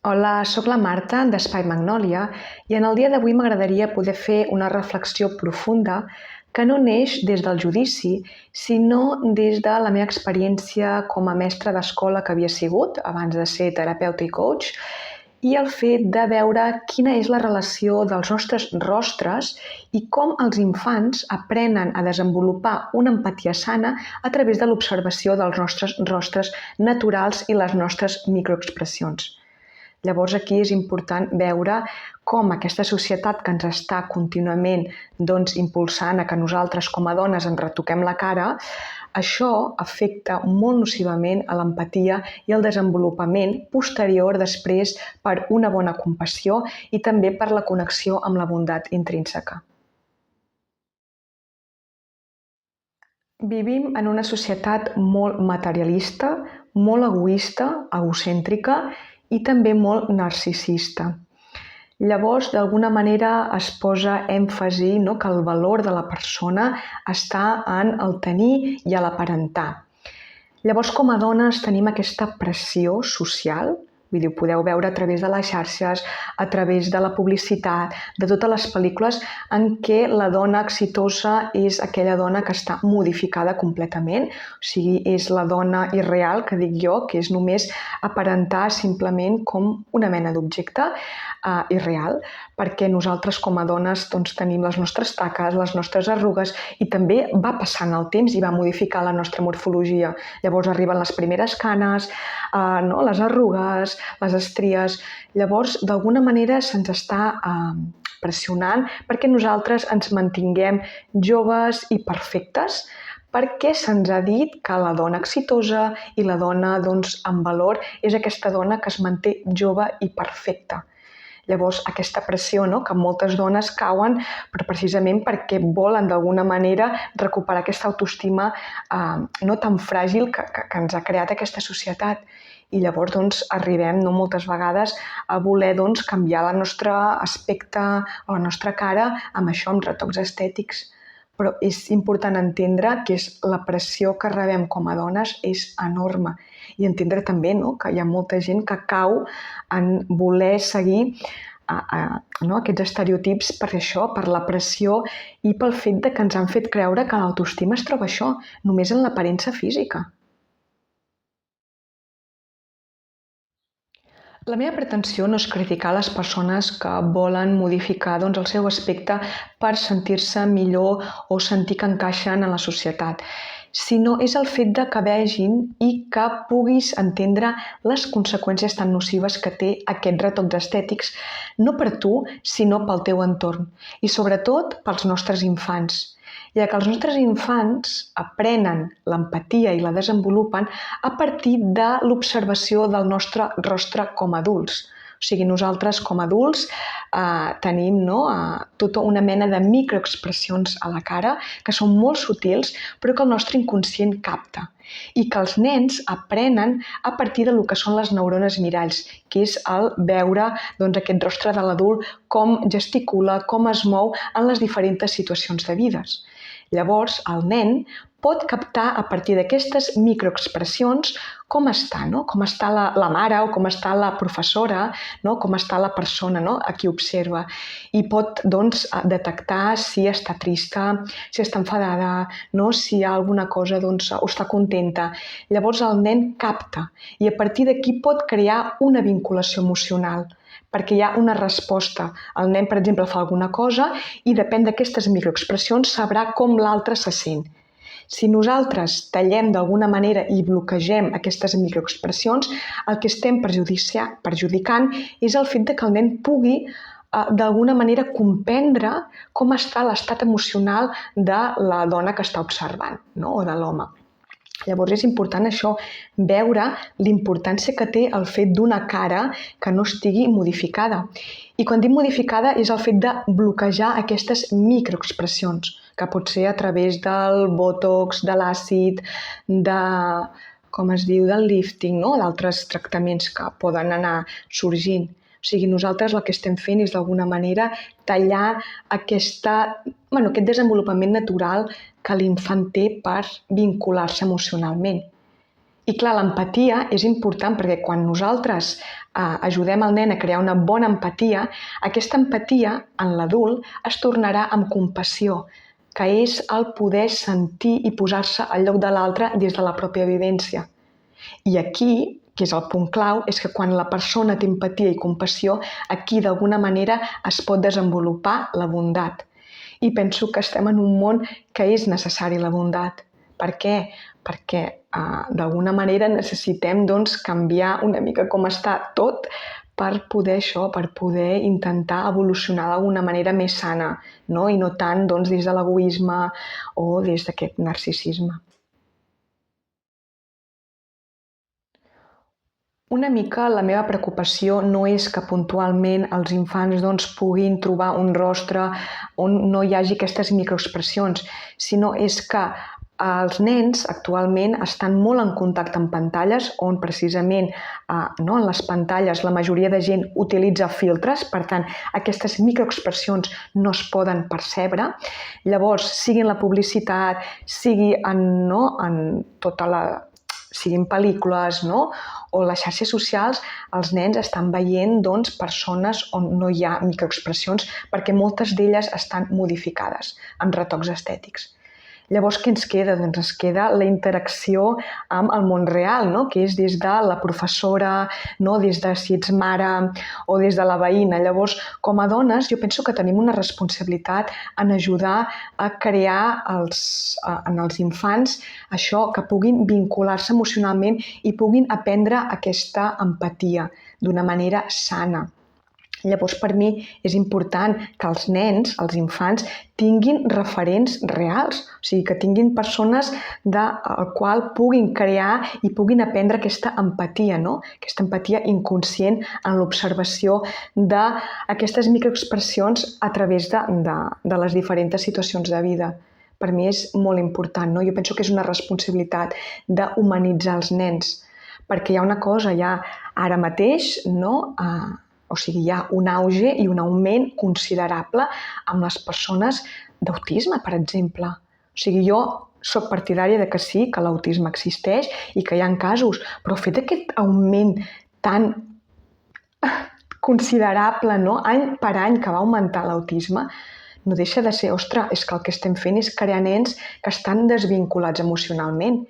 Hola, sóc la Marta d'Espai Magnòlia i en el dia d'avui m'agradaria poder fer una reflexió profunda que no neix des del judici, sinó des de la meva experiència com a mestra d'escola que havia sigut abans de ser terapeuta i coach i el fet de veure quina és la relació dels nostres rostres i com els infants aprenen a desenvolupar una empatia sana a través de l'observació dels nostres rostres naturals i les nostres microexpressions. Llavors aquí és important veure com aquesta societat que ens està contínuament impulsant a que nosaltres com a dones ens retoquem la cara, això afecta molt nocivament a l'empatia i el desenvolupament posterior després per una bona compassió i també per la connexió amb la bondat intrínseca. Vivim en una societat molt materialista, molt egoista, egocèntrica i també molt narcisista. Llavors, d'alguna manera es posa èmfasi que el valor de la persona està en el tenir i a l'aparentar. Llavors, com a dones tenim aquesta pressió social, vull dir, ho podeu veure a través de les xarxes, a través de la publicitat, de totes les pel·lícules en què la dona exitosa és aquella dona que està modificada completament, o sigui, és la dona irreal, que dic jo, que és només aparentar simplement com una mena d'objecte irreal, perquè nosaltres com a dones tenim les nostres taques, les nostres arrugues i també va passant el temps i va modificar la nostra morfologia. Llavors arriben les primeres canes, les arrugues, les estries. Llavors, d'alguna manera se'ns està pressionant perquè nosaltres ens mantinguem joves i perfectes, perquè se'ns ha dit que la dona exitosa i la dona amb valor és aquesta dona que es manté jove i perfecta. Llavors, aquesta pressió que moltes dones cauen precisament perquè volen d'alguna manera recuperar aquesta autoestima no tan fràgil que ens ha creat aquesta societat. I llavors arribem moltes vegades a voler canviar el nostre aspecte o la nostra cara amb això, amb retocs estètics. Però és important entendre que la pressió que rebem com a dones és enorme i entendre també que hi ha molta gent que cau en voler seguir aquests estereotips per això, per la pressió i pel fet que ens han fet creure que l'autoestima es troba això, només en l'aparença física. La meva pretensió no és criticar les persones que volen modificar el seu aspecte per sentir-se millor o sentir que encaixen en la societat, sinó és el fet que vegin i que puguis entendre les conseqüències tan nocives que té aquests retocs estètics, no per tu, sinó pel teu entorn, i sobretot pels nostres infants. Ja que els nostres infants aprenen l'empatia i la desenvolupen a partir de l'observació del nostre rostre com a adults. O sigui, nosaltres com a adults tenim tota una mena de microexpressions a la cara que són molt sutils però que el nostre inconscient capta i que els nens aprenen a partir del que són les neurones miralls, que és el veure aquest rostre de l'adult com gesticula, com es mou en les diferents situacions de vides. Llavors, el nen pot captar a partir d'aquestes microexpressions com està, com està la mare o com està la professora, com està la persona a qui observa. I pot detectar si està trista, si està enfadada, si hi ha alguna cosa o està contenta. Llavors el nen capta i a partir d'aquí pot crear una vinculació emocional, perquè hi ha una resposta. El nen, per exemple, fa alguna cosa i depèn d'aquestes microexpressions sabrà com l'altre se sent. Si nosaltres tallem d'alguna manera i bloquegem aquestes microexpressions, el que estem perjudicant és el fet que el nen pugui d'alguna manera comprendre com està l'estat emocional de la dona que està observant, o de l'home. Llavors és important això, veure l'importància que té el fet d'una cara que no estigui modificada. I quan dic modificada és el fet de bloquejar aquestes microexpressions, que pot ser a través del botox, de l'àcid, del lifting, d'altres tractaments que poden anar sorgint. O sigui, nosaltres el que estem fent és d'alguna manera tallar aquest desenvolupament natural que l'infant té per vincular-se emocionalment. I clar, l'empatia és important perquè quan nosaltres ajudem el nen a crear una bona empatia, aquesta empatia en l'adult es tornarà amb compassió, que és el poder sentir i posar-se al lloc de l'altre des de la pròpia vivència. I aquí, que és el punt clau, és que quan la persona té empatia i compassió, aquí d'alguna manera es pot desenvolupar la bondat. I penso que estem en un món que és necessari la bondat. Per què? Perquè d'alguna manera necessitem canviar una mica com està tot per poder intentar evolucionar d'alguna manera més sana, no? I no tant des de l'egoisme o des d'aquest narcisisme. Una mica la meva preocupació no és que puntualment els infants puguin trobar un rostre on no hi hagi aquestes microexpressions, sinó és que els nens actualment estan molt en contacte amb pantalles on precisament en les pantalles la majoria de gent utilitza filtres, per tant aquestes microexpressions no es poden percebre. Llavors, sigui en la publicitat, sigui en siguin pel·lícules o les xarxes socials, els nens estan veient persones on no hi ha microexpressions perquè moltes d'elles estan modificades amb retocs estètics. Llavors, què ens queda? Ens queda la interacció amb el món real, que és des de la professora, des de si ets mare o des de la veïna. Llavors, com a dones, jo penso que tenim una responsabilitat en ajudar a crear en els infants això, que puguin vincular-se emocionalment i puguin aprendre aquesta empatia d'una manera sana. Llavors, per mi és important que els nens, els infants, tinguin referents reals, o sigui, que tinguin persones del qual puguin crear i puguin aprendre aquesta empatia, aquesta empatia inconscient en l'observació d'aquestes microexpressions a través de les diferents situacions de vida. Per mi és molt important, Jo penso que és una responsabilitat d'humanitzar els nens, perquè hi ha una cosa, ara mateix, hi ha un auge i un augment considerable amb les persones d'autisme, per exemple. Jo soc partidària que sí, que l'autisme existeix i que hi ha casos, però fet aquest augment tan considerable, any per any que va augmentar l'autisme, no deixa de ser, és que el que estem fent és crear nens que estan desvinculats emocionalment.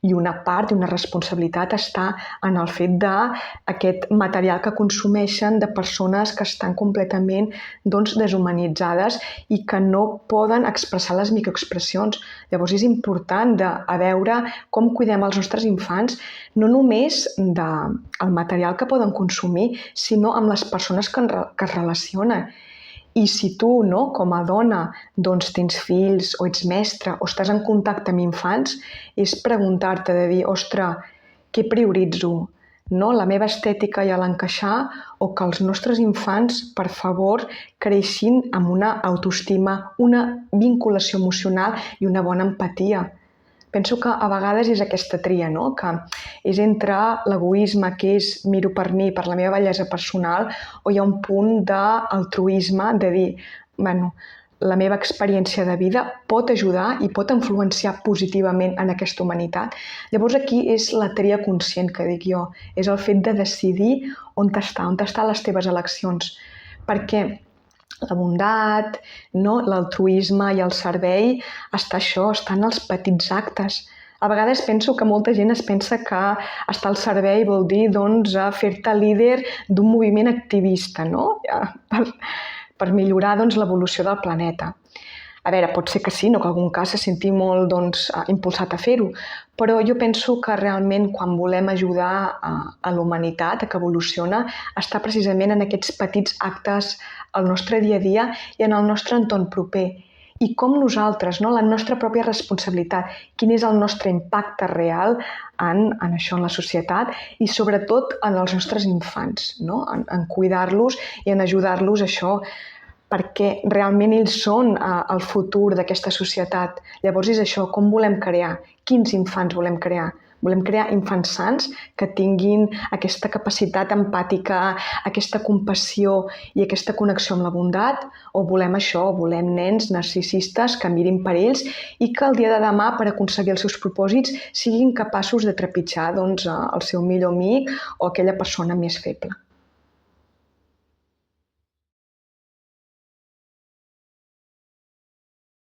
I una part i una responsabilitat està en el fet d'aquest material que consumeixen de persones que estan completament deshumanitzades i que no poden expressar les microexpressions. Llavors és important a veure com cuidem els nostres infants, no només del material que poden consumir, sinó amb les persones que es relacionen. I si tu, com a dona, tens fills o ets mestra o estàs en contacte amb infants, és preguntar-te de dir, què prioritzo? La meva estètica i l'encaixar o que els nostres infants, per favor, creixin amb una autoestima, una vinculació emocional i una bona empatia. Penso que a vegades és aquesta tria, que és entre l'egoisme, que és miro per mi, per la meva bellesa personal, o hi ha un punt d'altruisme, de dir, la meva experiència de vida pot ajudar i pot influenciar positivament en aquesta humanitat. Llavors aquí és la tria conscient que dic jo, és el fet de decidir on estan les teves eleccions. Perquè la bondat, l'altruisme i el servei està en els petits actes. A vegades penso que molta gent es pensa que estar al servei vol dir fer-te líder d'un moviment activista, per millorar l'evolució del planeta. A veure, pot ser que sí, que en algun cas se senti molt impulsat a fer-ho, però jo penso que realment quan volem ajudar a la humanitat, que evoluciona, està precisament en aquests petits actes al nostre dia a dia i en el nostre entorn proper. I com nosaltres, la nostra pròpia responsabilitat, quin és el nostre impacte real en això, en la societat i sobretot en els nostres infants, en cuidar-los i en ajudar-los a això, perquè realment ells són el futur d'aquesta societat. Llavors és això, com volem crear? Quins infants volem crear? Volem crear infants sants que tinguin aquesta capacitat empàtica, aquesta compassió i aquesta connexió amb la bondat, o volem això, volem nens narcisistes que mirin per ells i que el dia de demà, per aconseguir els seus propòsits, siguin capaços de trepitjar el seu millor amic o aquella persona més feble.